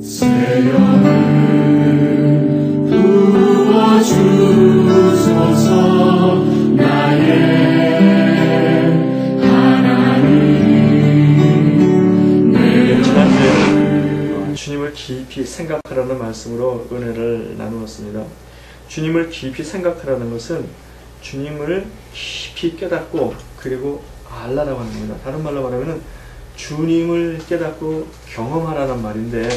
새벽을 부어주소서 나의 하나님. 지난주에 주님을 깊이 생각하라는 말씀으로 은혜를 나누었습니다. 주님을 깊이 생각하라는 것은 주님을 깊이 깨닫고 그리고 알라라고 하는 겁니다. 다른 말로 말하면 주님을 깨닫고 경험하라는 말인데,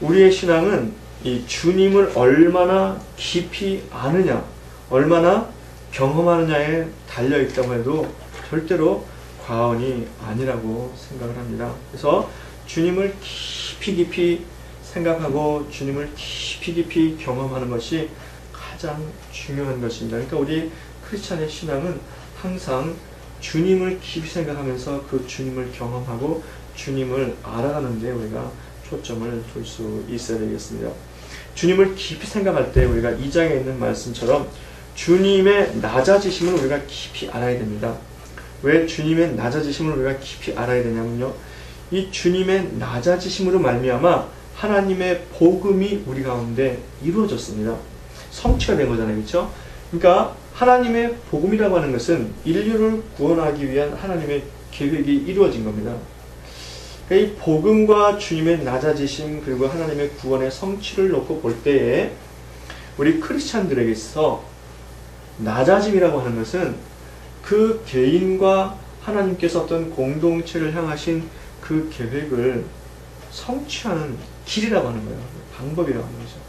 우리의 신앙은 이 주님을 얼마나 깊이 아느냐, 얼마나 경험하느냐에 달려있다고 해도 절대로 과언이 아니라고 생각을 합니다. 그래서 주님을 깊이 생각하고 주님을 깊이 경험하는 것이 가장 중요한 것입니다. 그러니까 우리 크리스찬의 신앙은 항상 주님을 깊이 생각하면서 그 주님을 경험하고 주님을 알아가는 데 우리가 초점을 둘 수 있어야 되겠습니다. 주님을 깊이 생각할 때 우리가 2장에 있는 말씀처럼 주님의 낮아지심을 우리가 깊이 알아야 됩니다. 왜 주님의 낮아지심을 우리가 깊이 알아야 되냐면요, 이 주님의 낮아지심으로 말미암아 하나님의 복음이 우리 가운데 이루어졌습니다. 성취가 된 거잖아요, 그렇죠? 그러니까 하나님의 복음이라고 하는 것은 인류를 구원하기 위한 하나님의 계획이 이루어진 겁니다. 이 복음과 주님의 낮아지심 그리고 하나님의 구원의 성취를 놓고 볼 때에 우리 크리스찬들에게 있어서 낮아짐이라고 하는 것은 그 개인과 하나님께서 어떤 공동체를 향하신 그 계획을 성취하는 길이라고 하는 거예요. 방법이라고 하는 거죠.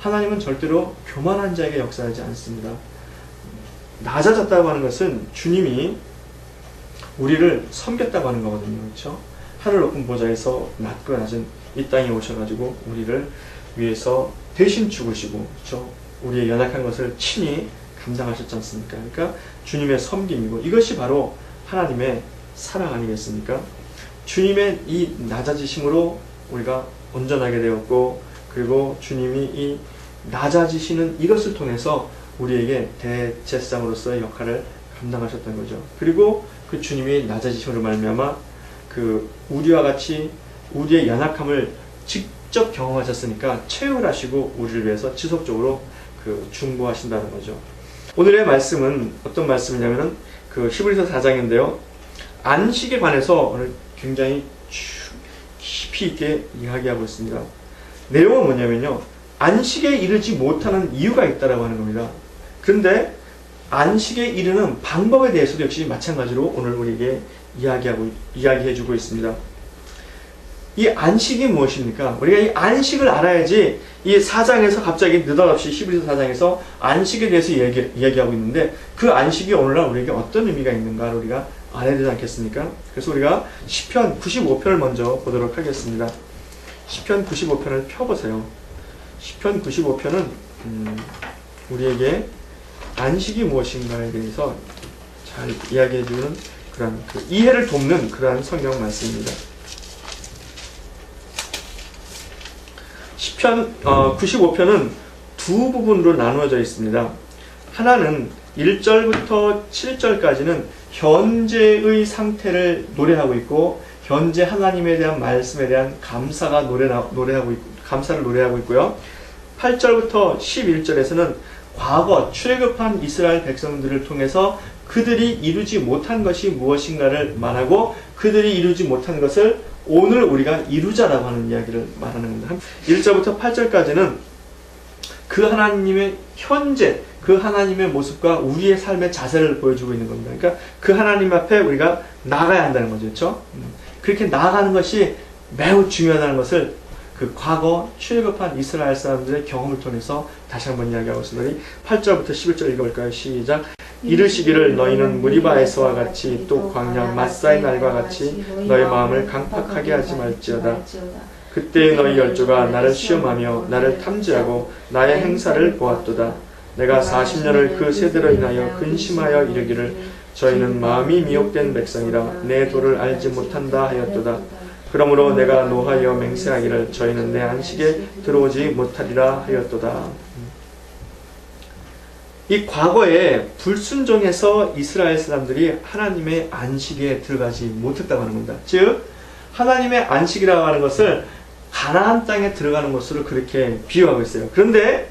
하나님은 절대로 교만한 자에게 역사하지 않습니다. 낮아졌다고 하는 것은 주님이 우리를 섬겼다고 하는 거거든요. 그렇죠? 하늘 높은 보좌에서 낮고 낮은 이 땅에 오셔가지고 우리를 위해서 대신 죽으시고, 그렇죠? 우리의 연약한 것을 친히 감당하셨지 않습니까? 그러니까 주님의 섬김이고, 이것이 바로 하나님의 사랑 아니겠습니까? 주님의 이 낮아지심으로 우리가 온전하게 되었고, 그리고 주님이 이 낮아지시는 이것을 통해서 우리에게 대제사장으로서의 역할을 감당하셨던 거죠. 그리고 그 주님이 낮아지심으로 말미암아 그 우리와 같이 우리의 연약함을 직접 경험하셨으니까 체휼하시고 우리를 위해서 지속적으로 그 중보하신다는 거죠. 오늘의 말씀은 어떤 말씀이냐면은 그 히브리서 4장인데요. 안식에 관해서 오늘 굉장히 깊이 있게 이야기하고 있습니다. 내용은 뭐냐면요, 안식에 이르지 못하는 이유가 있다라고 하는 겁니다. 그런데 안식에 이르는 방법에 대해서도 역시 마찬가지로 오늘 우리에게 이야기해주고 있습니다. 이 안식이 무엇입니까? 우리가 이 안식을 알아야지 이 4장에서 갑자기 느닷없이 히브리서 4장에서 안식에 대해서 이야기하고 있는데, 그 안식이 오늘날 우리에게 어떤 의미가 있는가를 우리가 알아야 되지 않겠습니까? 그래서 우리가 시편 95편을 먼저 보도록 하겠습니다. 시편 95편을 펴보세요. 시편 95편은 우리에게 안식이 무엇인가에 대해서 잘 이야기해주는 그런 이해를 돕는 그러한 성경 말씀입니다. 시편 95편은 두 부분으로 나누어져 있습니다. 하나는 1절부터 7절까지는 현재의 상태를 노래하고 있고, 현재 하나님에 대한 말씀에 대한 감사를 노래하고 있고요. 8절부터 11절에서는 과거 출애굽한 이스라엘 백성들을 통해서 그들이 이루지 못한 것이 무엇인가를 말하고, 그들이 이루지 못한 것을 오늘 우리가 이루자라고 하는 이야기를 말하는 겁니다. 1절부터 8절까지는 그 하나님의 현재, 그 하나님의 모습과 우리의 삶의 자세를 보여주고 있는 겁니다. 그러니까 그 하나님 앞에 우리가 나가야 한다는 거죠. 그렇죠? 그렇게 나아가는 것이 매우 중요하다는 것을 그 과거 출애굽한 이스라엘 사람들의 경험을 통해서 다시 한번 이야기하고 있습니다. 8절부터 11절 읽어볼까요? 시작. 이르시기를 너희는 무리바에서와 같이 또 광야 마사의 날과 같이 너희 마음을 강팍하게 하지 말지어다. 그때 너희 열조가 나를 시험하며 나를 탐지하고 나의 행사를 보았도다. 내가 40년을 그 세대로 인하여 근심하여 이르기를 저희는 마음이 미혹된 백성이라 내 도를 알지 못한다 하였도다. 그러므로 내가 노하여 맹세하기를 저희는 내 안식에 들어오지 못하리라 하였도다. 이 과거에 불순종해서 이스라엘 사람들이 하나님의 안식에 들어가지 못했다고 하는 겁니다. 즉 하나님의 안식이라고 하는 것을 가나안 땅에 들어가는 것으로 그렇게 비유하고 있어요. 그런데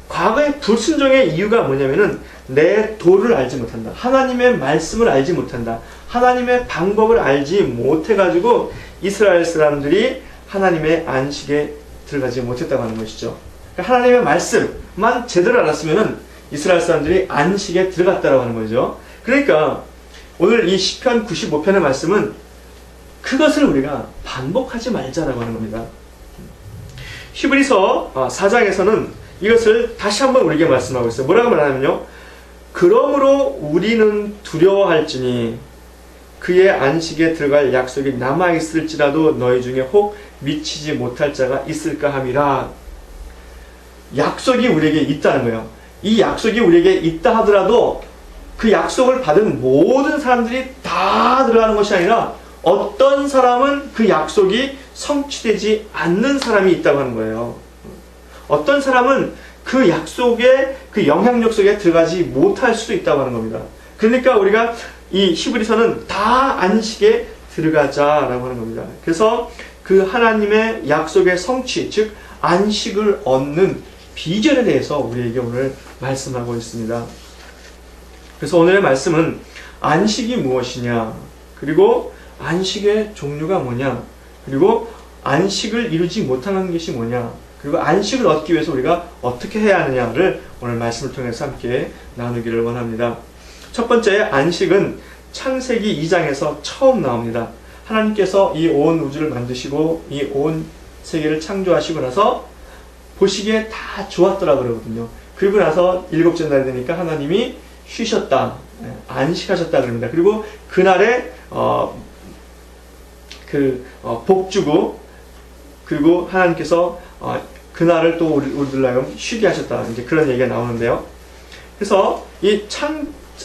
과거의 불순종의 이유가 뭐냐면은 내 도를 알지 못한다. 하나님의 말씀을 알지 못한다. 하나님의 방법을 알지 못해가지고 이스라엘 사람들이 하나님의 안식에 들어가지 못했다고 하는 것이죠. 그러니까 하나님의 말씀만 제대로 알았으면은 이스라엘 사람들이 안식에 들어갔다라고 하는 거죠. 그러니까 오늘 이 시편 95편의 말씀은 그것을 우리가 반복하지 말자라고 하는 겁니다. 히브리서 4장에서는 이것을 다시 한번 우리에게 말씀하고 있어요. 뭐라고 말하냐면요. 그러므로 우리는 두려워할지니 그의 안식에 들어갈 약속이 남아있을지라도 너희 중에 혹 미치지 못할 자가 있을까 함이라. 약속이 우리에게 있다는 거예요. 이 약속이 우리에게 있다 하더라도 그 약속을 받은 모든 사람들이 다 들어가는 것이 아니라 어떤 사람은 그 약속이 성취되지 않는 사람이 있다고 하는 거예요. 어떤 사람은 그 약속의 그 영향력 속에 들어가지 못할 수도 있다고 하는 겁니다. 그러니까 우리가 이 히브리서는 다 안식에 들어가자라고 하는 겁니다. 그래서 그 하나님의 약속의 성취, 즉 안식을 얻는 비결에 대해서 우리에게 오늘 말씀하고 있습니다. 그래서 오늘의 말씀은 안식이 무엇이냐, 그리고 안식의 종류가 뭐냐, 그리고 안식을 이루지 못하는 것이 뭐냐, 그리고 안식을 얻기 위해서 우리가 어떻게 해야 하느냐를 오늘 말씀을 통해서 함께 나누기를 원합니다. 첫 번째, 안식은 창세기 2장에서 처음 나옵니다. 하나님께서 이 온 우주를 만드시고 이 온 세계를 창조하시고 나서 보시기에 다 좋았더라 그러거든요. 그리고 나서 일곱째 날이 되니까 하나님이 쉬셨다, 안식하셨다 그럽니다. 그리고 그날에 복 주고, 그리고 하나님께서 그날을 또 우리들 하여금 쉬게 하셨다, 이제 그런 얘기가 나오는데요. 그래서 이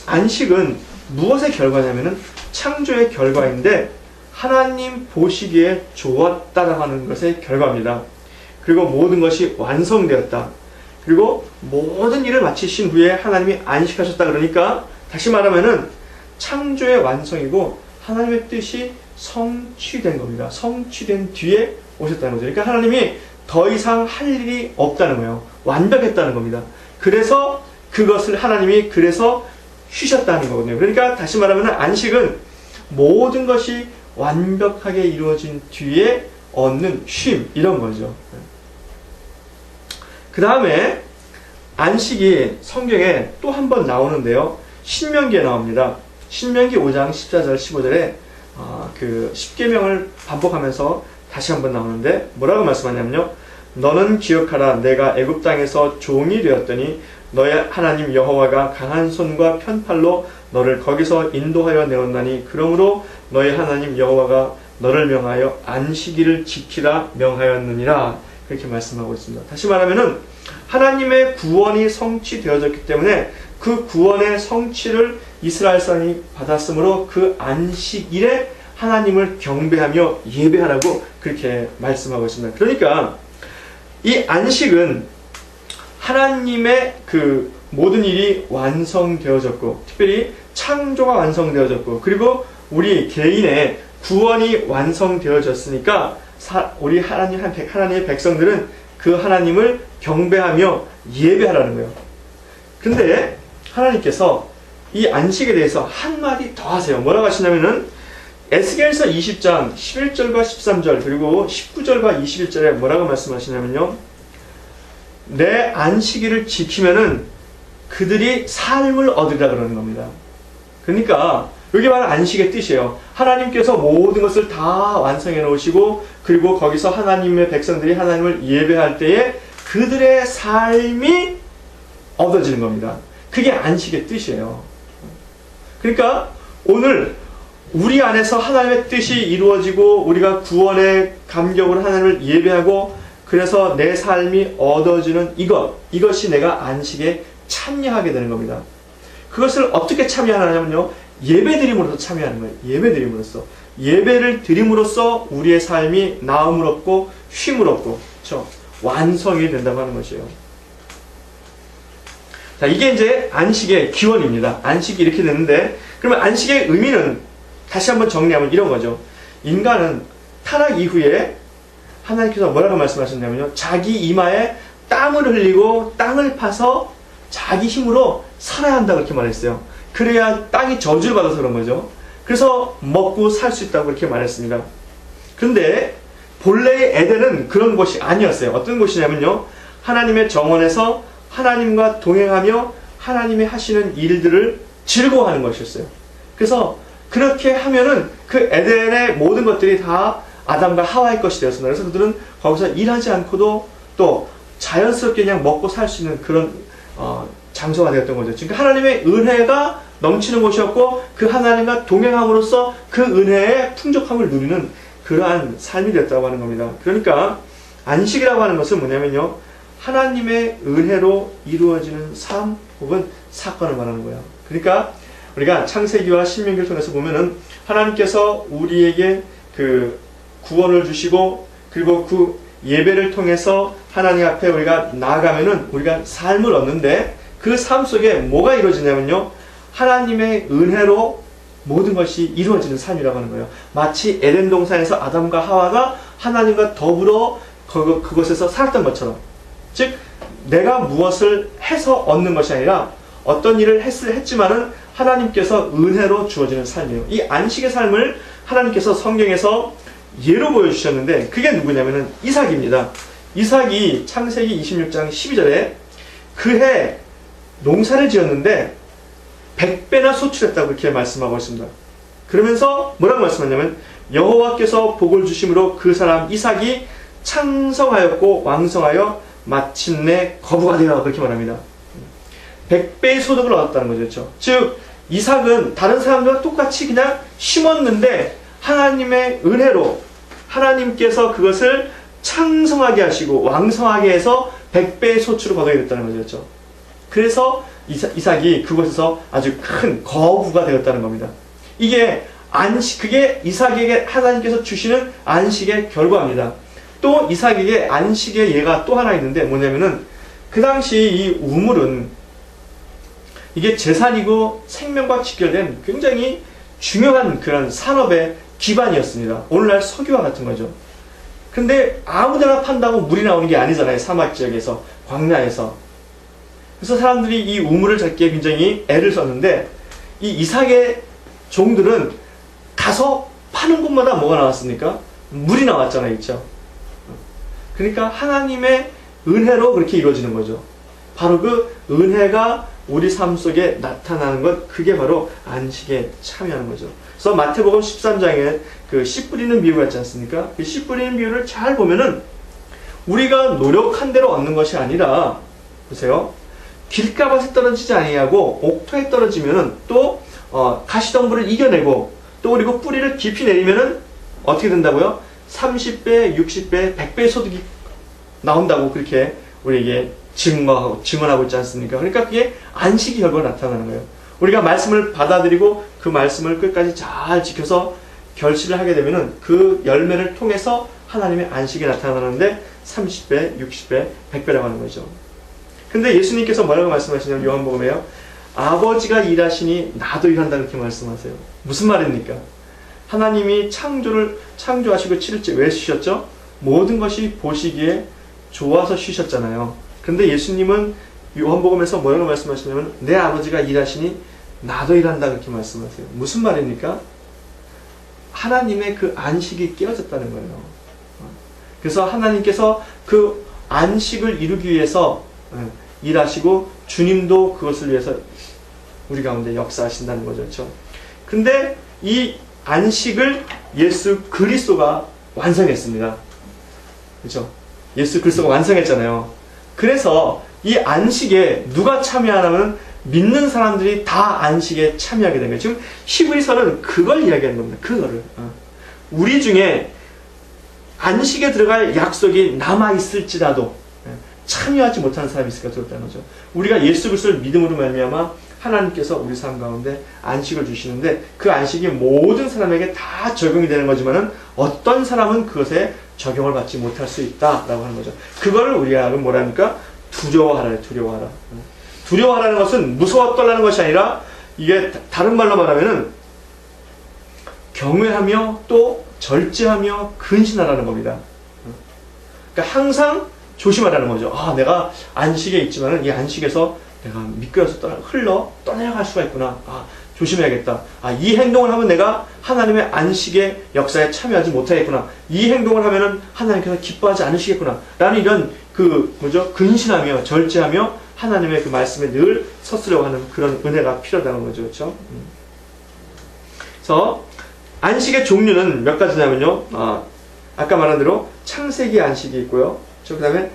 안식은 무엇의 결과냐면은 창조의 결과인데 하나님 보시기에 좋았다라고 하는 것의 결과입니다. 그리고 모든 것이 완성되었다. 그리고 모든 일을 마치신 후에 하나님이 안식하셨다 그러니까 다시 말하면은 창조의 완성이고 하나님의 뜻이 성취된 겁니다. 성취된 뒤에 오셨다는 거죠. 그러니까 하나님이 더 이상 할 일이 없다는 거예요. 완벽했다는 겁니다. 그래서 그것을 하나님이 그래서 쉬셨다는 거거든요. 그러니까 다시 말하면 안식은 모든 것이 완벽하게 이루어진 뒤에 얻는 쉼, 이런 거죠. 그 다음에 안식이 성경에 또 한 번 나오는데요. 신명기에 나옵니다. 신명기 5장 14절 15절에 그 10계명을 반복하면서 다시 한 번 나오는데 뭐라고 말씀하냐면요. 너는 기억하라. 내가 애굽 땅에서 종이 되었더니 너의 하나님 여호와가 강한 손과 편팔로 너를 거기서 인도하여 내었나니 그러므로 너의 하나님 여호와가 너를 명하여 안식일을 지키라 명하였느니라. 그렇게 말씀하고 있습니다. 다시 말하면은 하나님의 구원이 성취되어졌기 때문에 그 구원의 성취를 이스라엘 사람이 받았으므로 그 안식일에 하나님을 경배하며 예배하라고 그렇게 말씀하고 있습니다. 그러니까 이 안식은 하나님의 그 모든 일이 완성되어졌고, 특별히 창조가 완성되어졌고, 그리고 우리 개인의 구원이 완성되어졌으니까 우리 하나님의 백성들은 그 하나님을 경배하며 예배하라는 거예요. 근데 하나님께서 이 안식에 대해서 한마디 더 하세요. 뭐라고 하시냐면은 에스겔서 20장 11절과 13절 그리고 19절과 21절에 뭐라고 말씀하시냐면요. 내 안식일을 지키면은 그들이 삶을 얻으리라 그러는 겁니다. 그러니까 여기 말하는 안식의 뜻이에요. 하나님께서 모든 것을 다 완성해 놓으시고 그리고 거기서 하나님의 백성들이 하나님을 예배할 때에 그들의 삶이 얻어지는 겁니다. 그게 안식의 뜻이에요. 그러니까 오늘 우리 안에서 하나님의 뜻이 이루어지고 우리가 구원의 감격으로 하나님을 예배하고 그래서 내 삶이 얻어지는 이것이 내가 안식에 참여하게 되는 겁니다. 그것을 어떻게 참여하냐면요. 예배드림으로써 참여하는 거예요. 예배드림으로써. 예배를 드림으로써 우리의 삶이 나음을 얻고 쉼을 얻고 그렇죠? 완성이 된다고 하는 것이에요. 자, 이게 이제 안식의 기원입니다. 안식이 이렇게 되는데 그러면 안식의 의미는 다시 한번 정리하면 이런 거죠. 인간은 타락 이후에 하나님께서 뭐라고 말씀하셨냐면요. 자기 이마에 땀을 흘리고 땅을 파서 자기 힘으로 살아야 한다고 그렇게 말했어요. 그래야 땅이 저주를 받아서 그런 거죠. 그래서 먹고 살 수 있다고 그렇게 말했습니다. 그런데 본래의 에덴은 그런 곳이 아니었어요. 어떤 곳이냐면요. 하나님의 정원에서 하나님과 동행하며 하나님이 하시는 일들을 즐거워하는 것이었어요. 그래서 그렇게 하면은 그 에덴의 모든 것들이 다 아담과 하와의 것이 되었습니다. 그래서 그들은 거기서 일하지 않고도 또 자연스럽게 그냥 먹고 살 수 있는 그런 장소가 되었던 거죠. 그러니까 하나님의 은혜가 넘치는 곳이었고 그 하나님과 동행함으로써 그 은혜의 풍족함을 누리는 그러한 삶이 되었다고 하는 겁니다. 그러니까 안식이라고 하는 것은 뭐냐면요. 하나님의 은혜로 이루어지는 삶 혹은 사건을 말하는 거예요. 그러니까 우리가 창세기와 신명기를 통해서 보면은 하나님께서 우리에게 그 구원을 주시고 그리고 그 예배를 통해서 하나님 앞에 우리가 나아가면은 우리가 삶을 얻는데 그 삶 속에 뭐가 이루어지냐면요. 하나님의 은혜로 모든 것이 이루어지는 삶이라고 하는 거예요. 마치 에덴 동산에서 아담과 하와가 하나님과 더불어 그곳에서 살았던 것처럼, 즉 내가 무엇을 해서 얻는 것이 아니라 어떤 일을 했지만은 하나님께서 은혜로 주어지는 삶이에요. 이 안식의 삶을 하나님께서 성경에서 예로 보여주셨는데 그게 누구냐면은 이삭입니다. 이삭이 창세기 26장 12절에 그해 농사를 지었는데 100배나 소출했다고 그렇게 말씀하고 있습니다. 그러면서 뭐라고 말씀하냐면 여호와께서 복을 주심으로 그 사람 이삭이 창성하였고 왕성하여 마침내 거부가 되어 그렇게 말합니다. 100배의 소득을 얻었다는 거죠. 그렇죠? 즉 이삭은 다른 사람들과 똑같이 그냥 심었는데 하나님의 은혜로 하나님께서 그것을 창성하게 하시고 왕성하게 해서 100배의 소출을 거두게 됐다는 거죠. 그렇죠? 그래서 이삭이 그곳에서 아주 큰 거부가 되었다는 겁니다. 이게 그게 이삭에게 하나님께서 주시는 안식의 결과입니다. 또 이삭에게 안식의 예가 또 하나 있는데 뭐냐면은 그 당시 이 우물은 이게 재산이고 생명과 직결된 굉장히 중요한 그런 산업의 기반이었습니다. 오늘날 석유와 같은 거죠. 근데 아무데나 판다고 물이 나오는 게 아니잖아요. 사막 지역에서, 광야에서. 그래서 사람들이 이 우물을 찾기에 굉장히 애를 썼는데 이 이삭의 종들은 가서 파는 곳마다 뭐가 나왔습니까? 물이 나왔잖아요. 그렇죠? 그러니까 하나님의 은혜로 그렇게 이루어지는 거죠. 바로 그 은혜가 우리 삶 속에 나타나는 것, 그게 바로 안식에 참여하는 거죠. 그래서 마태복음 13장에 그 씨 뿌리는 비유가 있지 않습니까? 그 씨 뿌리는 비유를 잘 보면은 우리가 노력한 대로 얻는 것이 아니라, 보세요. 길가밭에 떨어지지 아니하고 옥토에 떨어지면은 또 가시덤불을 이겨내고 또 그리고 뿌리를 깊이 내리면은 어떻게 된다고요? 30배, 60배, 100배의 소득이 나온다고 그렇게 우리에게 증언하고 있지 않습니까? 그러니까 그게 안식이 결과로 나타나는 거예요. 우리가 말씀을 받아들이고 그 말씀을 끝까지 잘 지켜서 결실을 하게 되면은 그 열매를 통해서 하나님의 안식이 나타나는데 30배, 60배, 100배라고 하는 거죠. 근데 예수님께서 뭐라고 말씀하시냐면 요한복음에요. 아버지가 일하시니 나도 일한다 그렇게 말씀하세요. 무슨 말입니까? 하나님이 창조하시고 7일째 왜 쉬셨죠? 모든 것이 보시기에 좋아서 쉬셨잖아요. 근데 예수님은 요한복음에서 뭐라고 말씀하시냐면 내 아버지가 일하시니 나도 일한다 그렇게 말씀하세요. 무슨 말입니까? 하나님의 그 안식이 깨어졌다는 거예요. 그래서 하나님께서 그 안식을 이루기 위해서 일하시고 주님도 그것을 위해서 우리 가운데 역사하신다는 거죠. 그렇죠? 근데 이 안식을 예수 그리스도가 완성했습니다. 그렇죠? 예수 그리스도가 완성했잖아요. 그래서 이 안식에 누가 참여하냐면 믿는 사람들이 다 안식에 참여하게 된 거예요. 지금 히브리서는 그걸 이야기하는 겁니다. 그거를. 우리 중에 안식에 들어갈 약속이 남아있을지라도 참여하지 못하는 사람이 있을까 두렵다는 거죠. 우리가 예수 그리스도를 믿음으로 말미암아 하나님께서 우리 삶 가운데 안식을 주시는데 그 안식이 모든 사람에게 다 적용이 되는 거지만은 어떤 사람은 그것에 적용을 받지 못할 수 있다라고 하는 거죠. 그거를 우리가 뭐라니까? 두려워하라. 두려워하라는 것은 무서워 떨라는 것이 아니라 이게 다른 말로 말하면은 경외하며 또 절제하며 근신하라는 겁니다. 그러니까 항상 조심하라는 거죠. 아, 내가 안식에 있지만은 이 안식에서 내가 미끄러서 떠내려갈 수가 있구나. 아, 조심해야겠다. 아, 이 행동을 하면 내가 하나님의 안식의 역사에 참여하지 못하겠구나. 이 행동을 하면은 하나님께서 기뻐하지 않으시겠구나. 라는 이런 근신하며 절제하며 하나님의 그 말씀에 늘 섰으려고 하는 그런 은혜가 필요하다는 거죠. 그렇죠? 그래서 안식의 종류는 몇 가지냐면요. 아까 말한 대로 창세기 안식이 있고요. 그 다음에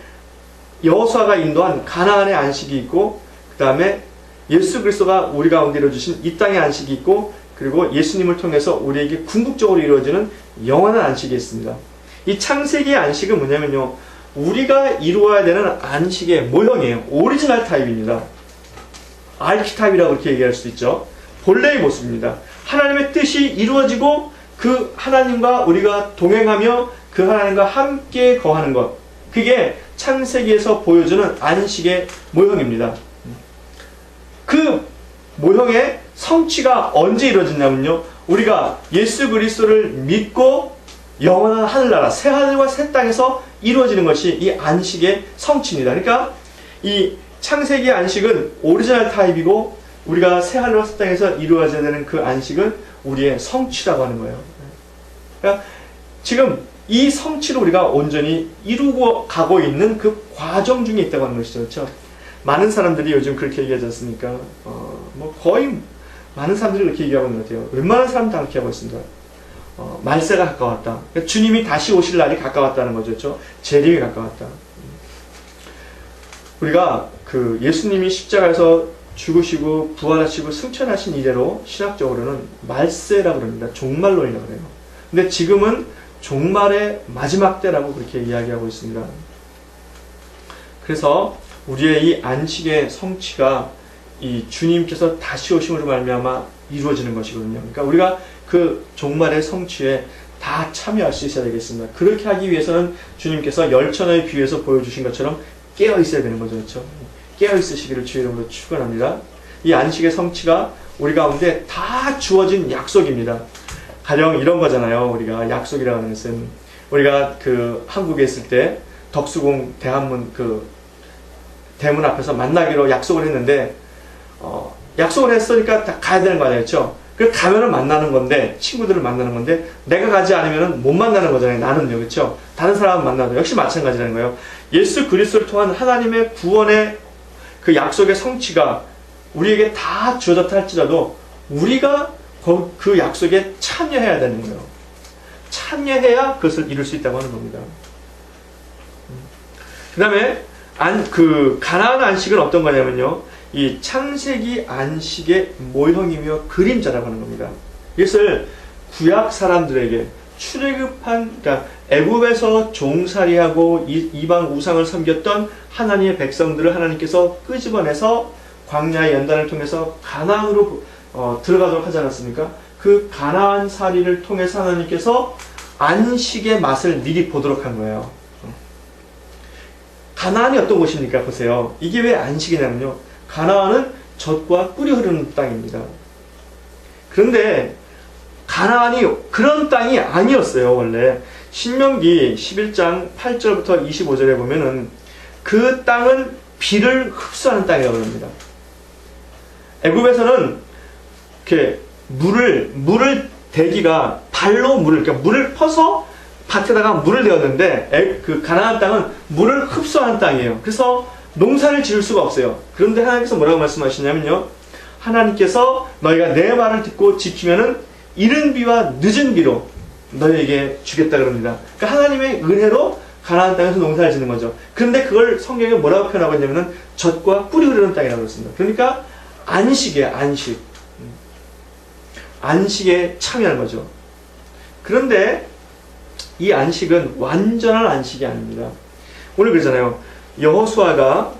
여호수아가 인도한 가나안의 안식이 있고, 그 다음에 예수 그리스도가 우리 가운데 이루어주신 이 땅의 안식이 있고, 그리고 예수님을 통해서 우리에게 궁극적으로 이루어지는 영원한 안식이 있습니다. 이 창세기의 안식은 뭐냐면요, 우리가 이루어야 되는 안식의 모형이에요. 오리지널 타입입니다. 아르키타입이라고 그렇게 얘기할 수 있죠. 본래의 모습입니다. 하나님의 뜻이 이루어지고 그 하나님과 우리가 동행하며 그 하나님과 함께 거하는 것, 그게 창세기에서 보여주는 안식의 모형입니다. 그 모형의 성취가 언제 이루어지냐면요, 우리가 예수 그리스도를 믿고 영원한 하늘나라, 새 하늘과 새 땅에서 이루어지는 것이 이 안식의 성취입니다. 그러니까 이 창세기의 안식은 오리지널 타입이고, 우리가 새 하늘과 새 땅에서 이루어져야 되는 그 안식은 우리의 성취라고 하는 거예요. 그러니까 지금 이 성취를 우리가 온전히 이루고 가고 있는 그 과정 중에 있다고 하는 것이죠. 그렇죠? 많은 사람들이 요즘 그렇게 얘기하지 않습니까? 거의 많은 사람들이 그렇게 얘기하고 있는 것 같아요. 웬만한 사람 다 그렇게 하고 있습니다. 말세가 가까웠다. 그러니까 주님이 다시 오실 날이 가까웠다는 거죠. 그렇죠? 재림이 가까웠다. 우리가 그 예수님이 십자가에서 죽으시고 부활하시고 승천하신 이래로 신학적으로는 말세라고 그럽니다. 종말론이라고 그래요. 근데 지금은 종말의 마지막 때라고 그렇게 이야기하고 있습니다. 그래서 우리의 이 안식의 성취가 이 주님께서 다시 오심으로 말미암아 이루어지는 것이거든요. 그러니까 우리가 그 종말의 성취에 다 참여할 수 있어야 되겠습니다. 그렇게 하기 위해서는 주님께서 열천의 비유에서 보여주신 것처럼 깨어 있어야 되는 거죠. 그렇죠? 깨어 있으시기를 주의 이름으로 축원합니다. 이 안식의 성취가 우리 가운데 다 주어진 약속입니다. 가령 이런 거잖아요. 우리가 약속이라고 하는 것은, 우리가 그 한국에 있을 때 덕수궁 대한문 그 대문 앞에서 만나기로 약속을 했는데, 약속을 했으니까 다 가야 되는 거 아니에요. 그렇죠? 그 가면은 만나는 건데, 친구들을 만나는 건데, 내가 가지 않으면 못 만나는 거잖아요. 나는요. 그렇죠? 다른 사람은 만나도 역시 마찬가지라는 거예요. 예수 그리스도를 통한 하나님의 구원의 그 약속의 성취가 우리에게 다 주어졌다 할지라도 우리가 그 약속에 참여해야 되는 거예요. 참여해야 그것을 이룰 수 있다고 하는 겁니다. 그 다음에 가나안 안식은 어떤 거냐면요, 이 창세기 안식의 모형이며 그림자라고 하는 겁니다. 이것을 구약 사람들에게 출애굽한, 그러니까 애굽에서 종살이하고 이방 우상을 섬겼던 하나님의 백성들을 하나님께서 끄집어내서 광야의 연단을 통해서 가나안으로 들어가도록 하지 않았습니까? 그 가나안 살이를 통해서 하나님께서 안식의 맛을 미리 보도록 한 거예요. 가나안이 어떤 곳입니까? 보세요. 이게 왜 안식이냐면요, 가나안은 젖과 꿀이 흐르는 땅입니다. 그런데 가나안이 그런 땅이 아니었어요. 원래 신명기 11장 8절부터 25절에 보면은 그 땅은 비를 흡수하는 땅이라고 합니다. 애굽에서는 이렇게 물을 대기가 발로 그러니까 물을 퍼서 밭에다가 물을 내었는데, 그 가나안 땅은 물을 흡수하는 땅이에요. 그래서 농사를 지을 수가 없어요. 그런데 하나님께서 뭐라고 말씀하시냐면요, 하나님께서 너희가 내 말을 듣고 지키면은 이른 비와 늦은 비로 너희에게 주겠다 그럽니다. 그러니까 하나님의 은혜로 가나안 땅에서 농사를 짓는 거죠. 그런데 그걸 성경에 뭐라고 표현하고 있냐면은 젖과 꿀이 흐르는 땅이라고 그랬습니다. 그러니까 안식이에요. 안식에 참여하는 거죠. 그런데 이 안식은 완전한 안식이 아닙니다. 오늘 그러잖아요. 여호수아가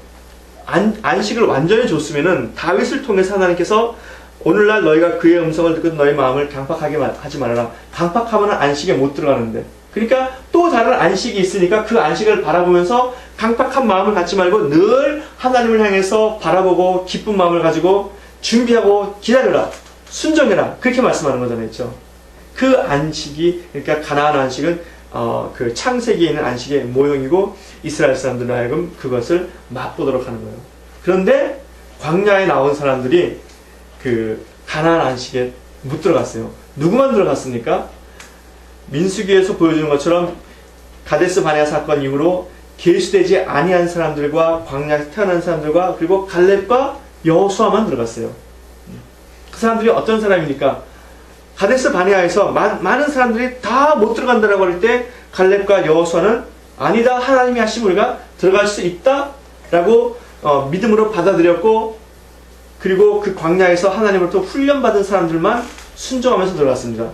안식을 완전히 줬으면은 다윗을 통해서 하나님께서 오늘날 너희가 그의 음성을 듣고 너희 마음을 강팍하게 하지 말아라. 강팍하면 안식에 못 들어가는데, 그러니까 또 다른 안식이 있으니까 그 안식을 바라보면서 강팍한 마음을 갖지 말고 늘 하나님을 향해서 바라보고 기쁜 마음을 가지고 준비하고 기다려라, 순종해라, 그렇게 말씀하는 거잖아요. 그렇죠? 그 안식이, 그러니까 가나안 안식은 그 창세기에 있는 안식의 모형이고 이스라엘 사람들로 하여금 그것을 맛보도록 하는 거예요. 그런데 광야에 나온 사람들이 그 가나안 안식에 못 들어갔어요. 누구만 들어갔습니까? 민수기에서 보여주는 것처럼 가데스 바네아 사건 이후로 계수되지 아니한 사람들과 광야에서 태어난 사람들과 그리고 갈렙과 여호수아만 들어갔어요. 그 사람들이 어떤 사람입니까? 가데스 바네아에서 많은 사람들이 다 못 들어간다라고 할 때 갈렙과 여호수아는 아니다, 하나님이 하시면 우리가 들어갈 수 있다라고 믿음으로 받아들였고, 그리고 그 광야에서 하나님으로부터 훈련받은 사람들만 순종하면서 들어갔습니다.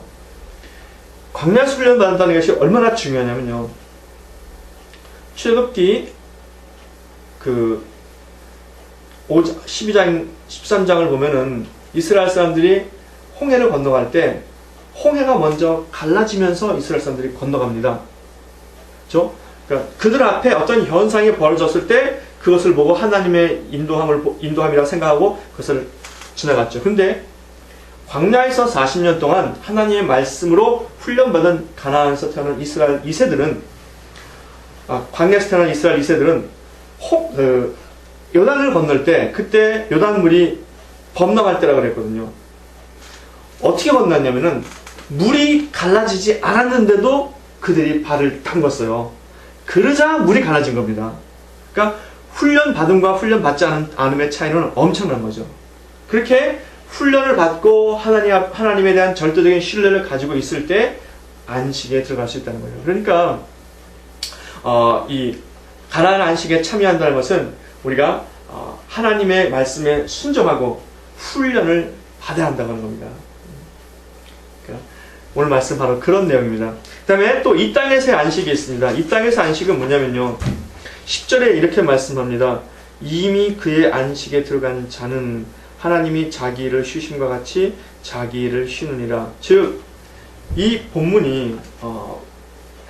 광야에서 훈련받는다는 것이 얼마나 중요하냐면요, 출애굽기 그 12장, 13장을 보면은 이스라엘 사람들이 홍해를 건너갈 때 홍해가 먼저 갈라지면서 이스라엘 사람들이 건너갑니다. 그렇죠? 그러니까 그들 앞에 어떤 현상이 벌어졌을 때 그것을 보고 하나님의 인도함이라고 생각하고 그것을 지나갔죠. 근데 광야에서 40년 동안 하나님의 말씀으로 훈련받은 가나안에서 태어난 이스라엘 2세들은 광야에서 태어난 이스라엘 2세들은 요단을 건널 때 그때 요단물이 범람할 때라고 그랬거든요. 어떻게 건넜냐면은 물이 갈라지지 않았는데도 그들이 발을 담궜어요. 그러자 물이 갈라진 겁니다. 그러니까 훈련받음과 훈련받지 않음의 차이는 엄청난 거죠. 그렇게 훈련을 받고 하나님에 대한 절대적인 신뢰를 가지고 있을 때 안식에 들어갈 수 있다는 거예요. 그러니까 이 가나안 안식에 참여한다는 것은 우리가 하나님의 말씀에 순종하고 훈련을 받아야 한다고 하는 겁니다. 그러니까 오늘 말씀 바로 그런 내용입니다. 그 다음에 또 이 땅에서의 안식이 있습니다. 이 땅에서 안식은 뭐냐면요, 10절에 이렇게 말씀합니다. 이미 그의 안식에 들어간 자는 하나님이 자기 일을 쉬심과 같이 자기 일을 쉬느니라. 즉, 이 본문이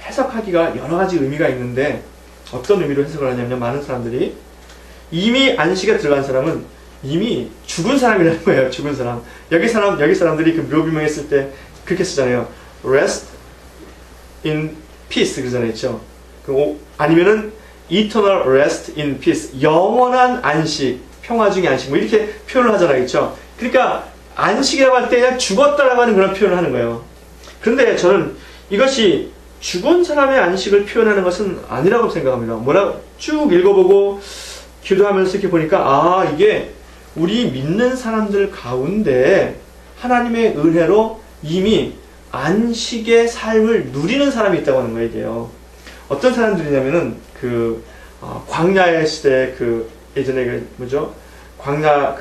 해석하기가 여러 가지 의미가 있는데 어떤 의미로 해석을 하냐면, 많은 사람들이 이미 안식에 들어간 사람은 이미 죽은 사람이라는 거예요. 죽은 사람. 여기 사람들이 그 묘비명 했을 때 그렇게 쓰잖아요. Rest in peace 그러잖아요. 아니면은 Eternal rest in peace. 영원한 안식, 평화 중의 안식. 뭐 이렇게 표현을 하잖아요. 그렇죠? 그러니까 안식이라고 할 때 그냥 죽었다라고 하는 그런 표현을 하는 거예요. 그런데 저는 이것이 죽은 사람의 안식을 표현하는 것은 아니라고 생각합니다. 뭐라고 쭉 읽어보고 기도하면서 이렇게 보니까 이게 우리 믿는 사람들 가운데 하나님의 은혜로 이미 안식의 삶을 누리는 사람이 있다고 하는 거예요. 이게요. 어떤 사람들이냐면은 광야의 시대 예전에 광야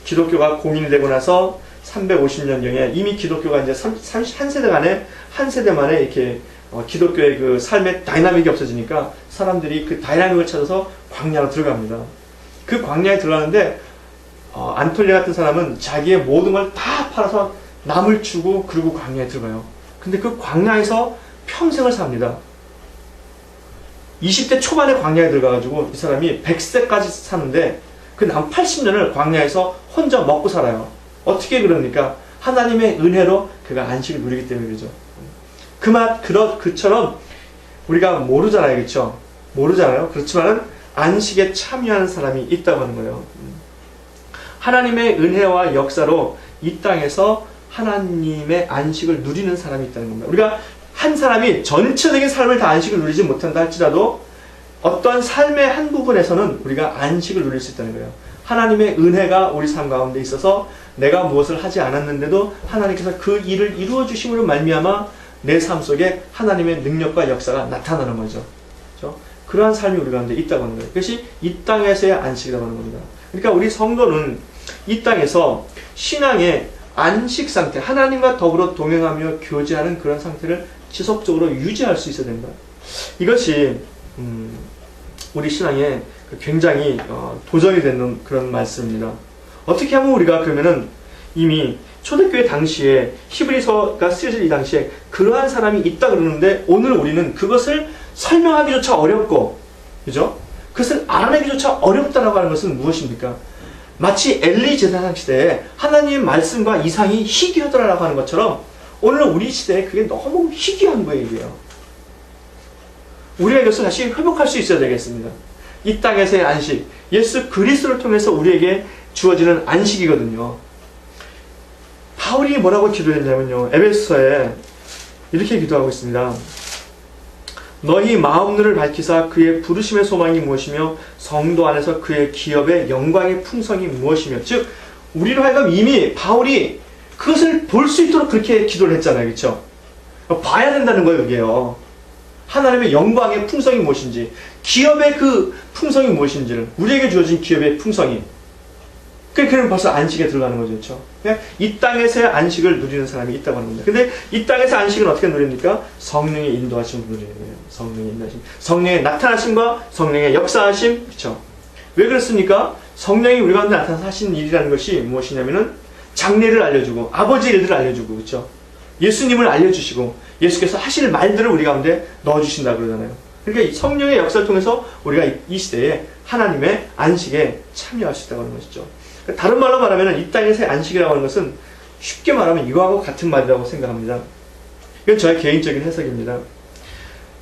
기독교가 공인이 되고 나서 350년경에 이미 기독교가 이제 한 세대 만에 이렇게 기독교의 그 삶의 다이나믹이 없어지니까 사람들이 그 다이나믹을 찾아서 광야로 들어갑니다. 그 광야에 들어가는데 안톨리 같은 사람은 자기의 모든 걸 다 팔아서 남을 주고 그리고 광야에 들어가요. 근데 그 광야에서 평생을 삽니다. 20대 초반에 광야에 들어가가지고 이 사람이 100세까지 사는데 그 남 80년을 광야에서 혼자 먹고 살아요. 어떻게 그러니까 하나님의 은혜로 그가 안식을 누리기 때문에 그러죠. 그처럼 우리가 모르잖아요. 그렇죠? 모르잖아요. 그렇지만은 안식에 참여하는 사람이 있다고 하는 거예요. 하나님의 은혜와 역사로 이 땅에서 하나님의 안식을 누리는 사람이 있다는 겁니다. 우리가 한 사람이 전체적인 삶을 다 안식을 누리지 못한다 할지라도 어떤 삶의 한 부분에서는 우리가 안식을 누릴 수 있다는 거예요. 하나님의 은혜가 우리 삶 가운데 있어서 내가 무엇을 하지 않았는데도 하나님께서 그 일을 이루어 주심으로 말미암아 내 삶 속에 하나님의 능력과 역사가 나타나는 거죠. 그렇죠? 그러한 삶이 우리 가운데 있다고 하는 거예요. 그것이 이 땅에서의 안식이라고 하는 겁니다. 그러니까 우리 성도는 이 땅에서 신앙의 안식 상태, 하나님과 더불어 동행하며 교제하는 그런 상태를 지속적으로 유지할 수 있어야 된다. 이것이 우리 신앙에 굉장히 도전이 되는 그런 말씀입니다. 어떻게 하면 우리가 그러면은 이미 초대교회 당시에 히브리서가 쓰여질 이 당시에 그러한 사람이 있다 그러는데 오늘 우리는 그것을 설명하기조차 어렵고, 그죠? 그것을 알아내기조차 어렵다라고 하는 것은 무엇입니까? 마치 엘리 제사장 시대에 하나님의 말씀과 이상이 희귀하더라라고 하는 것처럼 오늘 우리 시대에 그게 너무 희귀한 거예요. 이게요. 우리가 이것을 다시 회복할 수 있어야 되겠습니다. 이 땅에서의 안식, 예수 그리스도를 통해서 우리에게 주어지는 안식이거든요. 바울이 뭐라고 기도했냐면요, 에베소서에 이렇게 기도하고 있습니다. 너희 마음들을 밝히사 그의 부르심의 소망이 무엇이며 성도 안에서 그의 기업의 영광의 풍성이 무엇이며, 즉 우리로 하여금 이미 바울이 그것을 볼 수 있도록 그렇게 기도를 했잖아요. 그렇죠? 봐야 된다는 거예요. 이게요. 하나님의 영광의 풍성이 무엇인지, 기업의 그 풍성이 무엇인지를, 우리에게 주어진 기업의 풍성이, 그럼 벌써 안식에 들어가는 거죠. 그렇죠? 그냥 이 땅에서의 안식을 누리는 사람이 있다고 하는 겁니다. 근데 이 땅에서 안식은 어떻게 누립니까? 성령의 인도하심을 누리는 거예요. 성령의 인도하심. 성령의 나타나심과 성령의 역사하심. 그렇죠? 왜 그렇습니까? 성령이 우리 가운데 나타나서 하시는 일이라는 것이 무엇이냐면은 장례를 알려주고 아버지의 일들을 알려주고, 그렇죠? 예수님을 알려주시고 예수께서 하실 말들을 우리 가운데 넣어주신다 그러잖아요. 그러니까 이 성령의 역사를 통해서 우리가 이 시대에 하나님의 안식에 참여할 수 있다고 하는 것이죠. 다른 말로 말하면 이 땅에서의 안식이라고 하는 것은 쉽게 말하면 이거하고 같은 말이라고 생각합니다. 이건 저의 개인적인 해석입니다.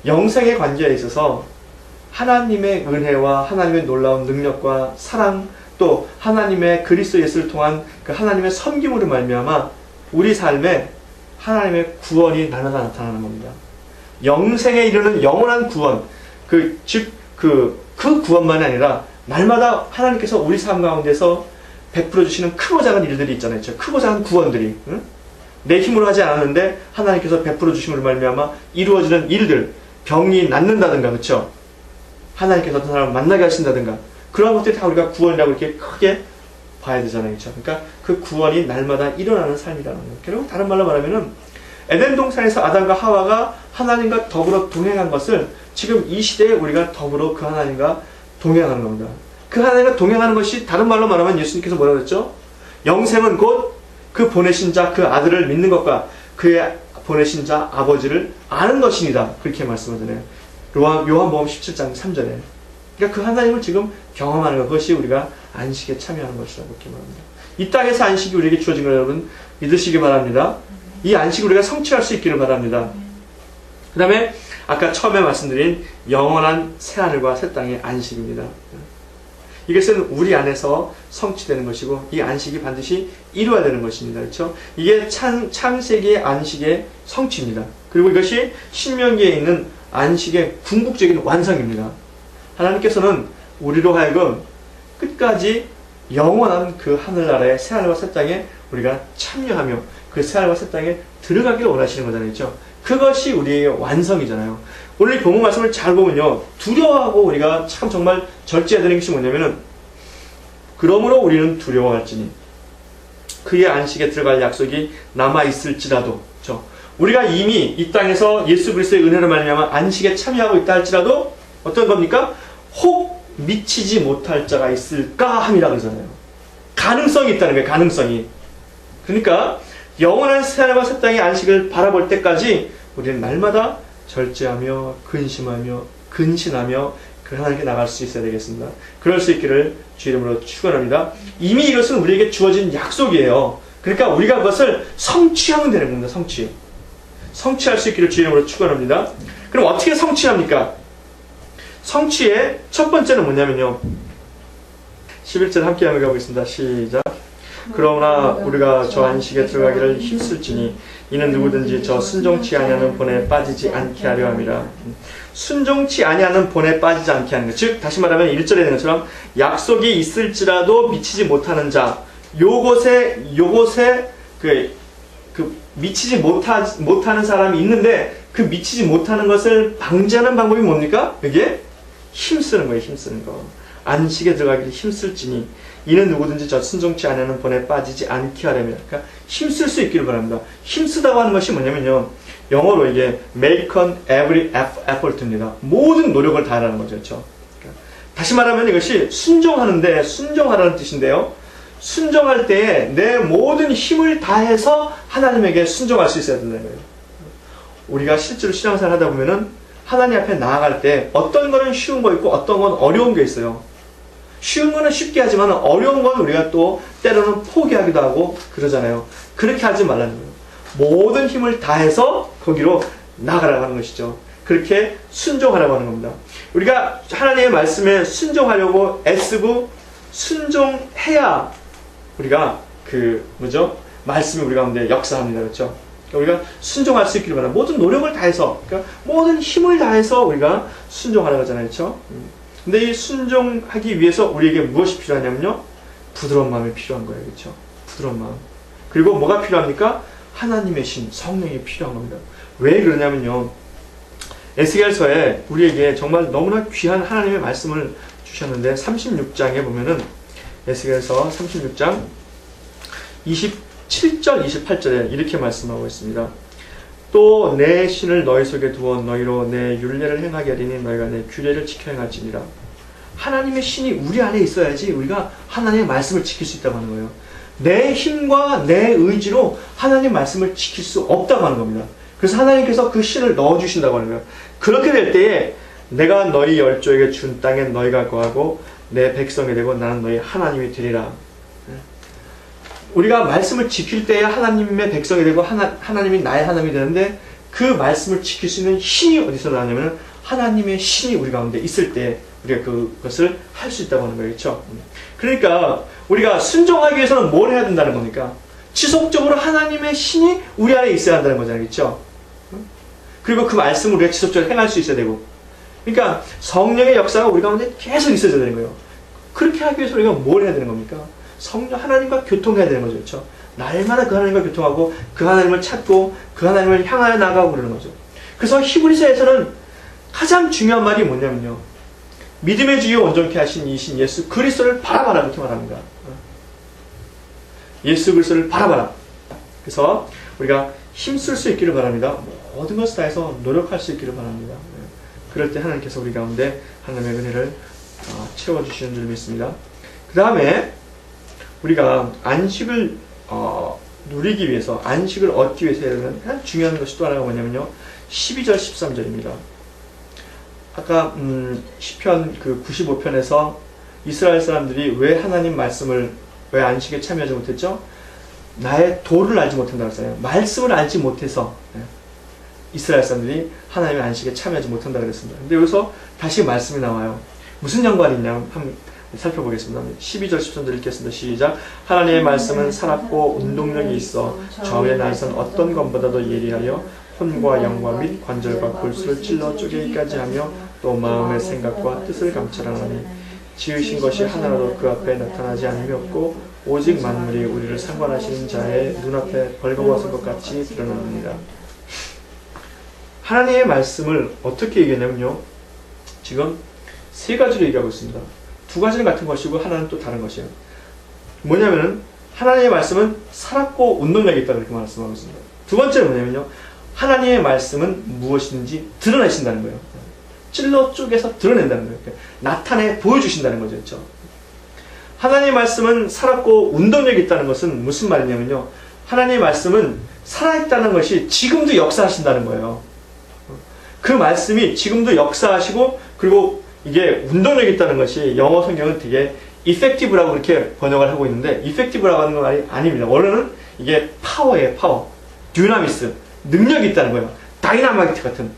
영생의 관계에 있어서 하나님의 은혜와 하나님의 놀라운 능력과 사랑, 또 하나님의 그리스도 예수를 통한 그 하나님의 섬김으로 말미암아 우리 삶에 하나님의 구원이 날마다 나타나는 겁니다. 영생에 이르는 영원한 구원, 그 구원만이 아니라 날마다 하나님께서 우리 삶 가운데서 베풀어 주시는 크고 작은 일들이 있잖아요. 크고 작은 구원들이, 응? 내 힘으로 하지 않았는데 하나님께서 베풀어 주심으로 말미암아 이루어지는 일들, 병이 낫는다든가, 그렇죠? 하나님께서 어떤 사람을 만나게 하신다든가, 그런 것들이 다 우리가 구원이라고 이렇게 크게 봐야 되잖아요. 그렇죠? 그러니까 그 구원이 날마다 일어나는 삶이라는 거예요. 그리고 다른 말로 말하면은 에덴 동산에서 아담과 하와가 하나님과 더불어 동행한 것을 지금 이 시대에 우리가 더불어 그 하나님과 동행하는 겁니다. 그 하나님과 동행하는 것이 다른 말로 말하면 예수님께서 뭐라고 했죠? 영생은 곧 그 보내신 자, 그 아들을 믿는 것과 그의 보내신 자 아버지를 아는 것이니다. 그렇게 말씀하잖아요. 요한복음 17장 3절에. 그러니까 그 하나님을 지금 경험하는 것, 그것이 우리가 안식에 참여하는 것이라고 이렇게 말합니다. 이 땅에서 안식이 우리에게 주어진 걸 여러분 믿으시기 바랍니다. 이 안식을 우리가 성취할 수 있기를 바랍니다. 그 다음에 아까 처음에 말씀드린 영원한 새하늘과 새 땅의 안식입니다. 이것은 우리 안에서 성취되는 것이고 이 안식이 반드시 이루어야 되는 것입니다. 그렇죠? 이게 창세기의 안식의 성취입니다. 그리고 이것이 신명기에 있는 안식의 궁극적인 완성입니다. 하나님께서는 우리로 하여금 끝까지 영원한 그 하늘나라의 새하늘과 새 땅에 우리가 참여하며 그 새하늘과 새 땅에 들어가기를 원하시는 거잖아요. 그렇죠? 그것이 우리의 완성이잖아요. 오늘 이 본문 말씀을 잘 보면요, 두려워하고 우리가 참 정말 절제해야 되는 것이 뭐냐면은, 그러므로 우리는 두려워할지니 그의 안식에 들어갈 약속이 남아있을지라도, 그렇죠? 우리가 이미 이 땅에서 예수 그리스도의 은혜로 말미암아 안식에 참여하고 있다 할지라도 어떤 겁니까? 혹 미치지 못할 자가 있을까 함이라 그러잖아요. 가능성이 있다는 거예요. 가능성이. 그러니까 영원한 새하늘과 새 땅의 안식을 바라볼 때까지 우리는 날마다 절제하며 근심하며 근신하며 그 하나님께 나갈 수 있어야 되겠습니다. 그럴 수 있기를 주 이름으로 축원합니다. 이미 이것은 우리에게 주어진 약속이에요. 그러니까 우리가 그것을 성취하면 되는 겁니다. 성취할 수 있기를 주 이름으로 축원합니다. 그럼 어떻게 성취합니까? 성취의 첫 번째는 뭐냐면요, 11절 함께 한번 가보겠습니다. 시작. 그러나 우리가 저 안식에 들어가기를 힘쓸지니 이는 누구든지 저 순종치 아니하는 본에 빠지지 않게 하려 함이라. 순종치 아니하는 본에 빠지지 않게 하는 것, 즉 다시 말하면 1절에 있는 것처럼 약속이 있을지라도 미치지 못하는 자, 요것에 그 미치지 못하는 사람이 있는데 그 미치지 못하는 것을 방지하는 방법이 뭡니까? 이게 힘쓰는 거예요. 힘쓰는 거. 안식에 들어가기를 힘쓸지니 이는 누구든지 저 순종치 아니하는 본에 빠지지 않게 하려면, 그러니까 힘쓸 수 있기를 바랍니다. 힘쓰다고 하는 것이 뭐냐면요, 영어로 이게 make an every effort입니다. 모든 노력을 다하라는 거죠. 그렇죠? 그러니까 다시 말하면 이것이 순종하라는 뜻인데요, 순종할 때에 내 모든 힘을 다해서 하나님에게 순종할 수 있어야 된다는 거예요. 우리가 실제로 신앙생활 하다 보면은 하나님 앞에 나아갈 때 어떤 거는 쉬운 거 있고 어떤 건 어려운 게 있어요. 쉬운 거는 쉽게 하지만 어려운 건 우리가 또 때로는 포기하기도 하고 그러잖아요. 그렇게 하지 말라는 거예요. 모든 힘을 다해서 거기로 나아가라고 하는 것이죠. 그렇게 순종하라고 하는 겁니다. 우리가 하나님의 말씀에 순종하려고 애쓰고 순종해야 우리가 말씀이 우리 가운데 역사합니다. 그렇죠? 우리가 순종할 수 있기를 바랍니다. 모든 노력을 다해서, 그러니까 모든 힘을 다해서 우리가 순종하라고 하잖아요. 그렇죠? 근데 이 순종하기 위해서 우리에게 무엇이 필요하냐면요, 부드러운 마음이 필요한 거예요. 그렇죠? 부드러운 마음. 그리고 뭐가 필요합니까? 하나님의 신, 성령이 필요한 겁니다. 왜 그러냐면요, 에스겔서에 우리에게 정말 너무나 귀한 하나님의 말씀을 주셨는데 36장에 보면은 에스겔서 36장 27절 28절에 이렇게 말씀하고 있습니다. 또 내 신을 너희 속에 두어 너희로 내 율례를 행하게 하리니 너희가 내 규례를 지켜 행할지니라. 하나님의 신이 우리 안에 있어야지 우리가 하나님의 말씀을 지킬 수 있다고 하는 거예요. 내 힘과 내 의지로 하나님의 말씀을 지킬 수 없다고 하는 겁니다. 그래서 하나님께서 그 신을 넣어주신다고 하는 거예요. 그렇게 될 때에 내가 너희 열조에게 준 땅에 너희가 거하고 내 백성이 되고 나는 너희 하나님이 되리라. 우리가 말씀을 지킬 때에 하나님의 백성이 되고 하나님이 나의 하나님이 되는데, 그 말씀을 지킬 수 있는 힘이 어디서 나냐면 하나님의 신이 우리 가운데 있을 때 우리가 그것을 할 수 있다고 하는 거예요. 그렇죠? 그러니까 우리가 순종하기 위해서는 뭘 해야 된다는 겁니까? 지속적으로 하나님의 신이 우리 안에 있어야 한다는 거잖아요. 그렇죠? 그리고 그 말씀을 우리가 지속적으로 행할 수 있어야 되고, 그러니까 성령의 역사가 우리 가운데 계속 있어야 되는 거예요. 그렇게 하기 위해서 우리가 뭘 해야 되는 겁니까? 성령 하나님과 교통해야 되는 거죠. 그렇죠? 날마다 그 하나님과 교통하고 그 하나님을 찾고 그 하나님을 향하여 나가고 그러는 거죠. 그래서 히브리서에서는 가장 중요한 말이 뭐냐면요, 믿음의 주요 온전케 하신 이신 예수 그리스도를 바라봐라, 그렇게 말합니다. 예수 그리스도를 바라봐라. 그래서 우리가 힘쓸 수 있기를 바랍니다. 모든 것을 다해서 노력할 수 있기를 바랍니다. 그럴 때 하나님께서 우리 가운데 하나님의 은혜를 채워주시는 줄 믿습니다. 그 다음에 우리가 안식을 누리기 위해서, 안식을 얻기 위해서 해야 되는 가장 중요한 것이 또 하나가 뭐냐면요, 12절 13절입니다. 아까 시편 그 95편에서 이스라엘 사람들이 왜 하나님 말씀을, 왜 안식에 참여하지 못했죠? 나의 도를 알지 못한다고 했어요. 말씀을 알지 못해서 이스라엘 사람들이 하나님의 안식에 참여하지 못한다고 그랬습니다. 근데 여기서 다시 말씀이 나와요. 무슨 연관이 있냐 한번 살펴보겠습니다. 12절 13절 읽겠습니다. 시작. 하나님의 말씀은 살았고 운동력이 있어 저의 날선 어떤 것보다도 예리하여 혼과 영과 및 관절과 골수를 찔러 쪼개기까지 하며 또 마음의 생각과 뜻을 감찰하나니 지으신 것이 하나라도 그 앞에 나타나지 않음이 없고 오직 만물이 우리를 상관하시는 자의 눈앞에 벌거벗은 것 같이 드러납니다. 하나님의 말씀을 어떻게 얘기하냐면요, 지금 세 가지로 얘기하고 있습니다. 두 가지는 같은 것이고 하나는 또 다른 것이에요. 뭐냐면은 하나님의 말씀은 살았고 운동력이 있다고 이렇게 말씀하고 있습니다. 두 번째는 뭐냐면요, 하나님의 말씀은 무엇인지 드러내신다는 거예요. 찔러 쪼개서 드러낸다는 거예요. 나타내 보여주신다는 거죠. 그렇죠? 하나님의 말씀은 살았고 운동력이 있다는 것은 무슨 말이냐면요, 하나님의 말씀은 살아있다는 것이 지금도 역사하신다는 거예요. 그 말씀이 지금도 역사하시고, 그리고 이게 운동력이 있다는 것이 영어 성경은 되게 effective라고 그렇게 번역을 하고 있는데, effective라고 하는 건 아닙니다. 원래는 이게 파워예요. 파워, 듀나미스, 능력이 있다는 거예요. 다이나마이트 같은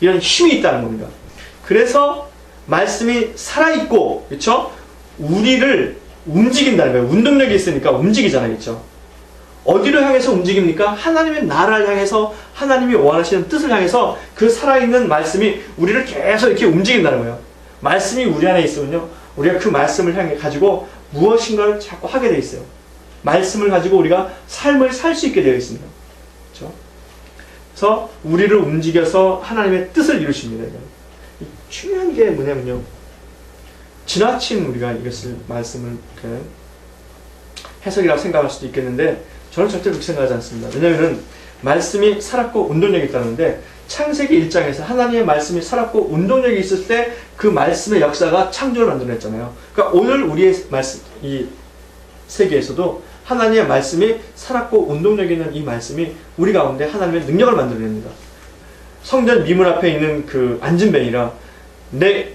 이런 힘이 있다는 겁니다. 그래서 말씀이 살아있고, 그렇죠? 우리를 움직인다는 거예요. 운동력이 있으니까 움직이잖아요. 그렇죠? 어디로 향해서 움직입니까? 하나님의 나라를 향해서, 하나님이 원하시는 뜻을 향해서 그 살아있는 말씀이 우리를 계속 이렇게 움직인다는 거예요. 말씀이 우리 안에 있으면요, 우리가 그 말씀을 향해 가지고 무엇인가를 자꾸 하게 되어 있어요. 말씀을 가지고 우리가 삶을 살 수 있게 되어 있습니다. 그렇죠? 그래서 우리를 움직여서 하나님의 뜻을 이루십니다. 중요한 게 뭐냐면요, 지나친 우리가 이것을 말씀을 해석이라고 생각할 수도 있겠는데 저는 절대 그렇게 생각하지 않습니다. 왜냐하면 말씀이 살았고 운동력이 있다는데, 창세기 1장에서 하나님의 말씀이 살았고 운동력이 있을 때 그 말씀의 역사가 창조를 만들어냈잖아요. 그러니까 오늘 우리의 말씀, 이 세계에서도 하나님의 말씀이 살았고 운동력 있는 이 말씀이 우리 가운데 하나님의 능력을 만들어냅니다. 성전 미문 앞에 있는 그 안진뱅이라, 내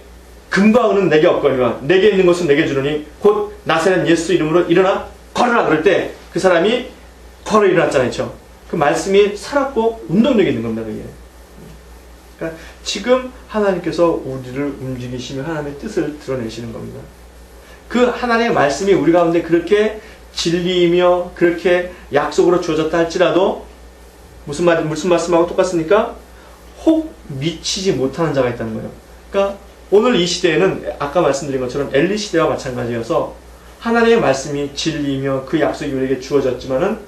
금과 은은 내게 없거니와 내게 있는 것은 내게 주노니 곧 나사렛 예수 이름으로 일어나 걸으라. 그럴 때 그 사람이 걸어 일어났잖아요. 그 말씀이 살았고 운동력이 있는 겁니다. 그게. 그러니까 지금 하나님께서 우리를 움직이시며 하나님의 뜻을 드러내시는 겁니다. 그 하나님의 말씀이 우리 가운데 그렇게 진리이며 그렇게 약속으로 주어졌다 할지라도 무슨 말씀하고 똑같습니까? 혹 미치지 못하는 자가 있다는 거예요. 그러니까 오늘 이 시대에는 아까 말씀드린 것처럼 엘리 시대와 마찬가지여서 하나님의 말씀이 진리이며 그 약속이 우리에게 주어졌지만은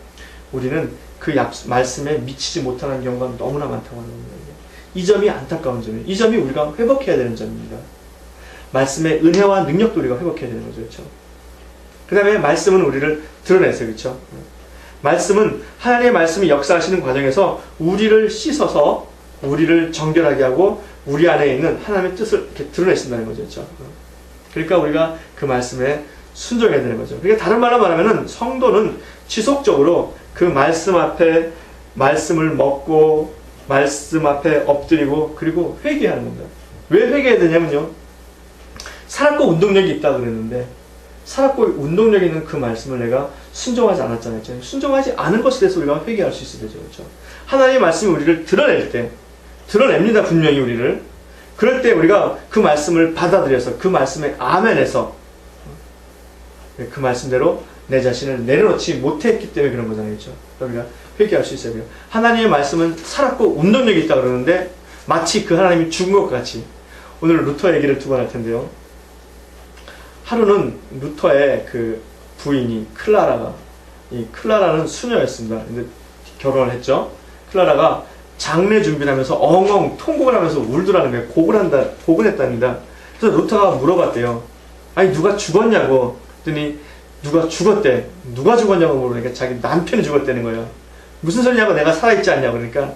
우리는 그 말씀에 미치지 못하는 경우가 너무나 많다고 하는 겁니다. 이 점이 안타까운 점이에요. 이 점이 우리가 회복해야 되는 점입니다. 말씀의 은혜와 능력도 우리가 회복해야 되는 거죠. 그렇죠? 그 다음에 말씀은 우리를 드러내세요. 그렇죠? 말씀은 하나님의 말씀이 역사하시는 과정에서 우리를 씻어서 우리를 정결하게 하고 우리 안에 있는 하나님의 뜻을 이렇게 드러내신다는 거죠. 그렇죠? 그러니까 우리가 그 말씀에 순종해야 되는 거죠. 그러니까 다른 말로 말하면 성도는 지속적으로 그 말씀 앞에 말씀을 먹고 말씀 앞에 엎드리고 그리고 회개하는 겁니다. 왜 회개해야 되냐면요. 살았고 운동력이 있다고 그랬는데 살았고 운동력 있는 그 말씀을 내가 순종하지 않았잖아요. 순종하지 않은 것에 대해서 우리가 회개할 수 있어야 되죠. 그렇죠? 하나님의 말씀이 우리를 드러낼 때 드러냅니다. 분명히 우리를. 그럴 때 우리가 그 말씀을 받아들여서 그 말씀에 아멘해서 그 말씀대로 내 자신을 내려놓지 못했기 때문에 그런 거잖아요. 그렇죠? 우리가 회개할 수 있어야 돼요. 하나님의 말씀은 살았고 운동력이 있다 그러는데 마치 그 하나님이 죽은 것 같이. 오늘 루터 얘기를 두 번 할 텐데요. 하루는 루터의 그 부인이 이 클라라는 수녀였습니다. 근데 결혼을 했죠. 클라라가 장례 준비를 하면서 엉엉 통곡을 하면서 울더라는 거예요. 곡을 했답니다. 그래서 루터가 물어봤대요. 아니 누가 죽었냐고. 그랬더니 누가 죽었대. 누가 죽었냐고 물으니까 자기 남편이 죽었다는 거예요. 무슨 소리냐고 내가 살아있지 않냐고. 그러니까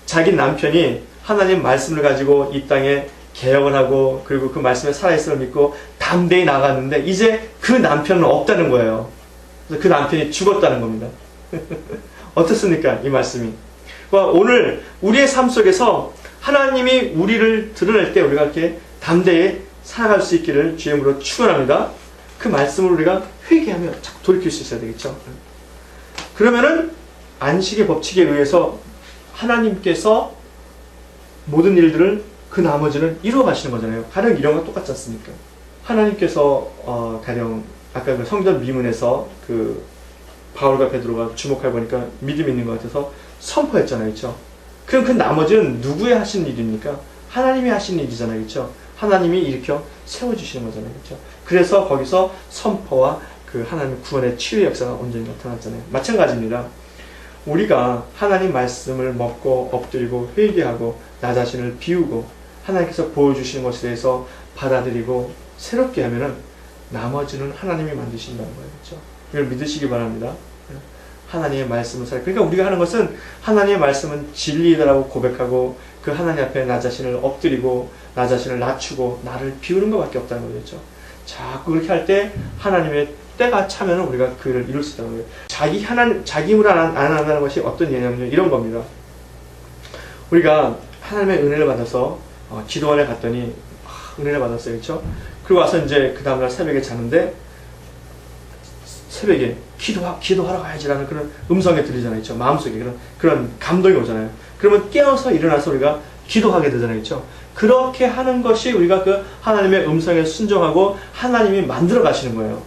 자기 남편이 하나님 말씀을 가지고 이 땅에 개혁을 하고 그리고 그 말씀에 살아있음을 믿고 담대히 나갔는데 이제 그 남편은 없다는 거예요. 그래서 그 남편이 죽었다는 겁니다. 어떻습니까? 이 말씀이. 오늘 우리의 삶 속에서 하나님이 우리를 드러낼 때 우리가 이렇게 담대히 살아갈 수 있기를 주의 이름으로 축원합니다. 그 말씀을 우리가 회개하며 자꾸 돌이킬 수 있어야 되겠죠. 그러면은 안식의 법칙에 의해서 하나님께서 모든 일들을 그 나머지는 이루어 가시는 거잖아요. 가령 이런 거 똑같지 않습니까? 하나님께서 가령 아까 그 성전 미문에서 그 바울과 베드로가 주목해 보니까 믿음이 있는 것 같아서 선포했잖아요. 그렇죠? 그럼 그 나머지는 누구의 하신 일입니까? 하나님이 하신 일이잖아요. 그렇죠? 하나님이 일으켜 세워주시는 거잖아요. 그렇죠? 그래서 거기서 선포와 그 하나님의 구원의 치유의 역사가 온전히 나타났잖아요. 마찬가지입니다. 우리가 하나님 말씀을 먹고 엎드리고 회개하고 나 자신을 비우고 하나님께서 보여주시는 것에 대해서 받아들이고 새롭게 하면은 나머지는 하나님이 만드신다는 거예요. 그렇죠? 이걸 믿으시기 바랍니다. 하나님의 말씀을 살아. 그러니까 우리가 하는 것은 하나님의 말씀은 진리이다라고 고백하고 그 하나님 앞에 나 자신을 엎드리고 나 자신을 낮추고 나를 비우는 것밖에 없다는 거죠. 자꾸 그렇게 할 때 하나님의 때가 차면 우리가 그 일을 이룰 수 있다는 거예요. 자기 힘으로 안 한다는 것이 어떤 얘기냐면요. 이런 겁니다. 우리가 하나님의 은혜를 받아서 기도원에 갔더니 은혜를 받았어요. 그렇죠? 그리고 와서 이제 그 다음날 새벽에 자는데 새벽에 기도하러 가야지라는 그런 음성이 들리잖아요. 그렇죠? 마음속에 그런 감동이 오잖아요. 그러면 깨어서 일어나서 우리가 기도하게 되잖아요. 그렇죠? 그렇게 하는 것이 우리가 그 하나님의 음성에 순종하고 하나님이 만들어 가시는 거예요.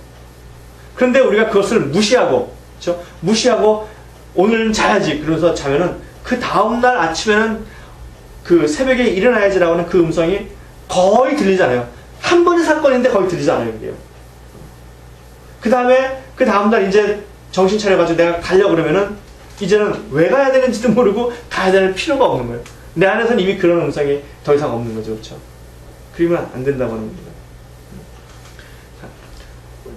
그런데 우리가 그것을 무시하고, 그렇죠? 무시하고 오늘은 자야지 그러면서 자면은 그 다음날 아침에는 그 새벽에 일어나야지라고 하는 그 음성이 거의 들리잖아요. 한 번의 사건인데 거의 들리잖아요. 그게요. 그 다음에 그 다음날 이제 정신 차려가지고 내가 가려고 그러면은 이제는 왜 가야 되는지도 모르고 가야 될 필요가 없는 거예요. 내 안에서는 이미 그런 음성이 더 이상 없는 거죠. 그렇죠? 그러면 안 된다고 하는 겁니다.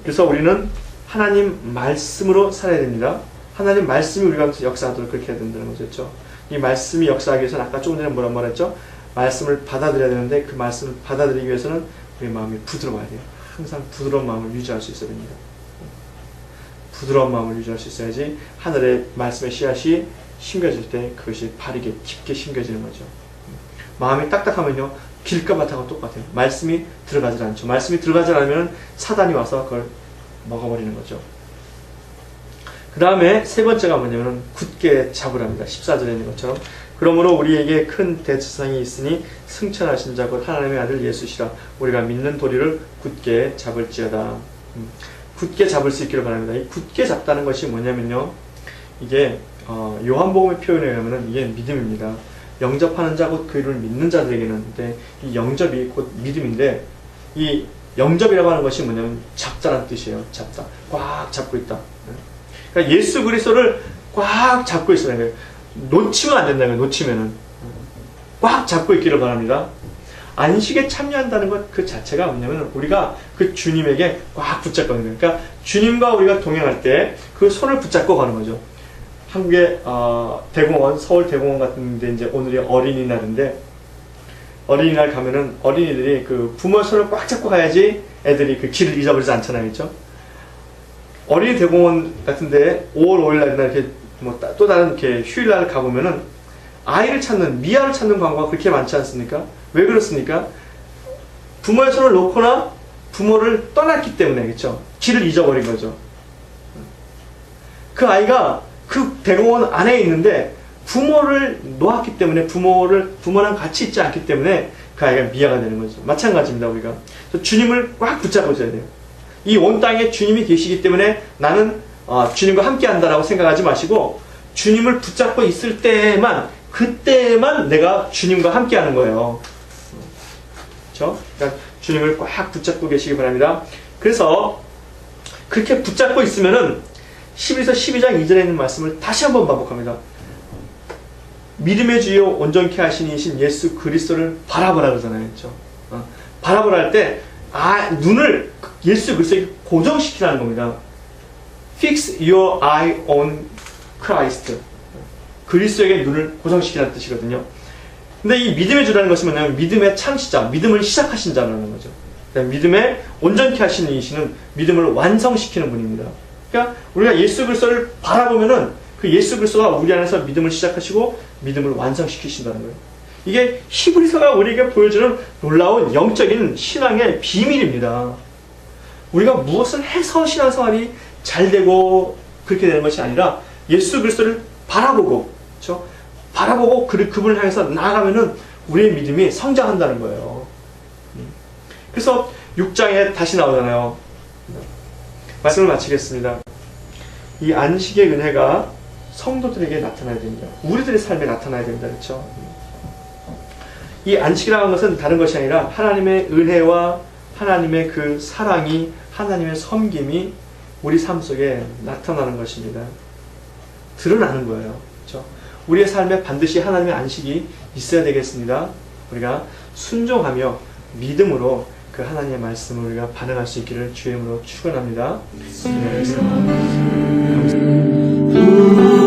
그래서 우리는 하나님 말씀으로 살아야 됩니다. 하나님 말씀이 우리가 역사하도록 그렇게 해야 된다는 거죠. 그렇죠? 이 말씀이 역사하기 위해서는 아까 조금 전에 뭐라 말했죠? 말씀을 받아들여야 되는데 그 말씀을 받아들이기 위해서는 우리 마음이 부드러워야 돼요. 항상 부드러운 마음을 유지할 수 있어야 됩니다. 부드러운 마음을 유지할 수 있어야지 하늘의 말씀의 씨앗이 심겨질 때 그것이 바르게 깊게 심겨지는 거죠. 마음이 딱딱하면요 길가마타가 똑같아요. 말씀이 들어가지 않죠. 말씀이 들어가지 않으면 사단이 와서 그걸 먹어버리는 거죠. 그 다음에 세 번째가 뭐냐면 굳게 잡으랍니다. 14절에 있는 것처럼 그러므로 우리에게 큰 대제사장이 있으니 승천하신 자 곧 하나님의 아들 예수시라. 우리가 믿는 도리를 굳게 잡을지어다. 굳게 잡을 수 있기를 바랍니다. 이 굳게 잡다는 것이 뭐냐면요, 이게 요한복음의 표현에 의하면 이게 믿음입니다. 영접하는 자 곧 그 이름을 믿는 자들에게는, 이 영접이 곧 믿음인데, 이 영접이라고 하는 것이 뭐냐면 잡다라는 뜻이에요. 잡다. 꽉 잡고 있다. 그러니까 예수 그리스도를 꽉 잡고 있어야 돼요. 놓치면 안 된다는 거예요. 놓치면은 꽉 잡고 있기를 바랍니다. 안식에 참여한다는 것 그 자체가 뭐냐면 우리가 그 주님에게 꽉 붙잡고 가는 거예요. 그러니까 주님과 우리가 동행할 때 그 손을 붙잡고 가는 거죠. 한국의 대공원, 서울 대공원 같은 데 이제 오늘이 어린이날인데, 어린이날 가면은 어린이들이 그 부모의 손을 꽉 잡고 가야지 애들이 그 길을 잊어버리지 않잖아요. 그렇죠? 어린이 대공원 같은 데 5월 5일 날이나 이렇게 또 다른 이렇게 휴일날 가보면은 아이를 찾는, 미아를 찾는 광고가 그렇게 많지 않습니까? 왜 그렇습니까? 부모의 손을 놓거나 부모를 떠났기 때문에, 그렇죠? 길을 잊어버린 거죠. 그 아이가 그 대공원 안에 있는데 부모를 놓았기 때문에, 부모랑 같이 있지 않기 때문에 그 아이가 미아가 되는 거죠. 마찬가지입니다, 우리가. 주님을 꽉 붙잡고 있어야 돼요. 이 온 땅에 주님이 계시기 때문에 나는 주님과 함께 한다라고 생각하지 마시고, 주님을 붙잡고 있을 때에만, 그때만 내가 주님과 함께 하는 거예요. 그렇죠? 그러니까 주님을 꽉 붙잡고 계시기 바랍니다. 그래서 그렇게 붙잡고 있으면은 11서 12장 2절에 있는 말씀을 다시 한번 반복합니다. 믿음의 주요 온전케 하시는 이신 예수 그리스도를 바라보라 그러잖아요. 그렇죠? 바라보라 할 때 눈을 예수 그리스도에게 고정시키라는 겁니다. Fix your eye on Christ. 그리스도에게 눈을 고정시키라는 뜻이거든요. 근데 이 믿음의 주라는 것은 뭐냐면 믿음의 창시자, 믿음을 시작하신 자라는 거죠. 믿음의 온전케 하시는 이시는 믿음을 완성시키는 분입니다. 그러니까 우리가 예수 그리스도를 바라보면은 그 예수 그리스도가 우리 안에서 믿음을 시작하시고 믿음을 완성시키신다는 거예요. 이게 히브리서가 우리에게 보여주는 놀라운 영적인 신앙의 비밀입니다. 우리가 무엇을 해서 신앙생활이 잘 되고 그렇게 되는 것이 아니라 예수 그리스도를 바라보고, 그렇죠? 바라보고 그분을 향해서 나아가면은 우리의 믿음이 성장한다는 거예요. 그래서 6장에 다시 나오잖아요. 말씀을 마치겠습니다. 이 안식의 은혜가 성도들에게 나타나야 됩니다. 우리들의 삶에 나타나야 됩니다. 그렇죠? 이 안식이라는 것은 다른 것이 아니라 하나님의 은혜와 하나님의 그 사랑이, 하나님의 섬김이 우리 삶 속에 나타나는 것입니다. 드러나는 거예요. 그렇죠? 우리의 삶에 반드시 하나님의 안식이 있어야 되겠습니다. 우리가 순종하며 믿음으로 그 하나님의 말씀을 우리가 반응할 수 있기를 주의 이름으로 축원합니다.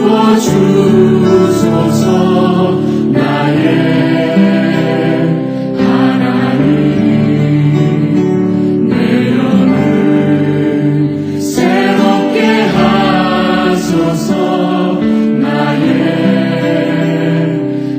부어주